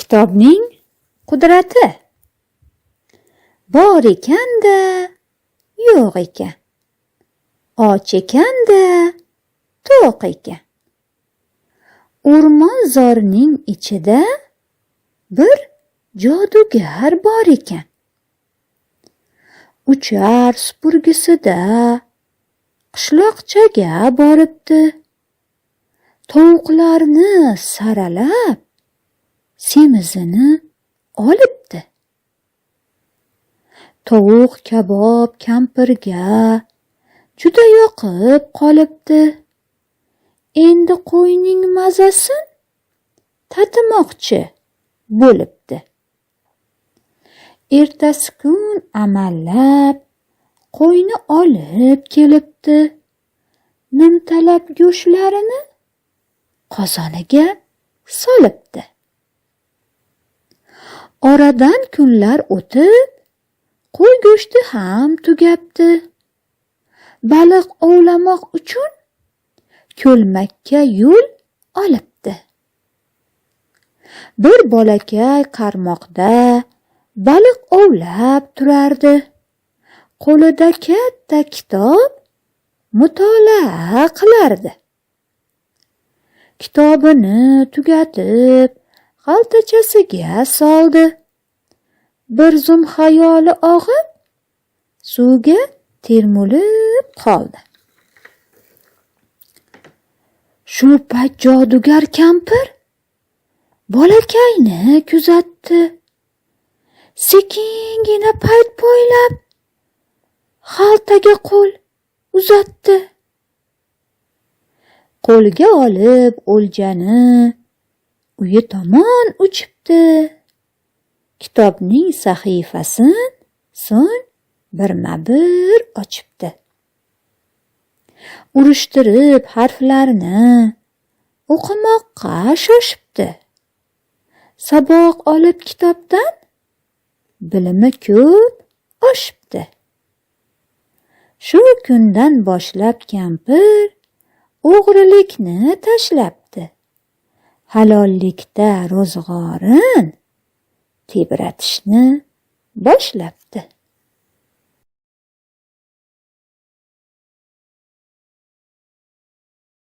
Kitobning qudrati. Bor ekan-da, yo'q ekan. Och ekan-da, to'q ekan. O'rmon zorining ichida bir jodugar bor ekan. Uchar supurgisida qishloqchaga boribdi. Tovuqlarni saralab, semizini olibdi. Tovuq kabob kampirga juda yoqib qolibdi. Endi qo'yning mazasin tatimoqchi bo'libdi. Ertasi kun amallab qo'yni olib kelibdi. Nimtalab go'shtlarini qozoniga solibdi. Oradan kunlar o'tib, qo'y go'shti ham tugabdi. Baliq ovlamoq uchun ko'lmakka yo'l olibdi. Bir bolakay qarmoqda baliq ovlab turardi. Qo'lida katta kitob mutolaa qilardi. Kitobini tugatib, xaltachasiga soldi. Bir zum xayoli og'ib, suvga termulib qoldi. Shu payt jodugar kampir bolakayni kuzatdi. Sekingina payt bo'ylab xaltaga qo'l uzatdi. Qo'lga olib o'ljani uyi tomon uchibdi. Kitobning sahifasin so'ng birma-bir ochibdi. Urishtirib harflarni o'qimoqqa shoshibdi. Saboq olib kitobdan bilimi ko'p oshibdi. Shu kundan boshlab kampir o'g'rilikni tashlabdi. Halollikda ro'zg'orin tebratishni boshlabdi.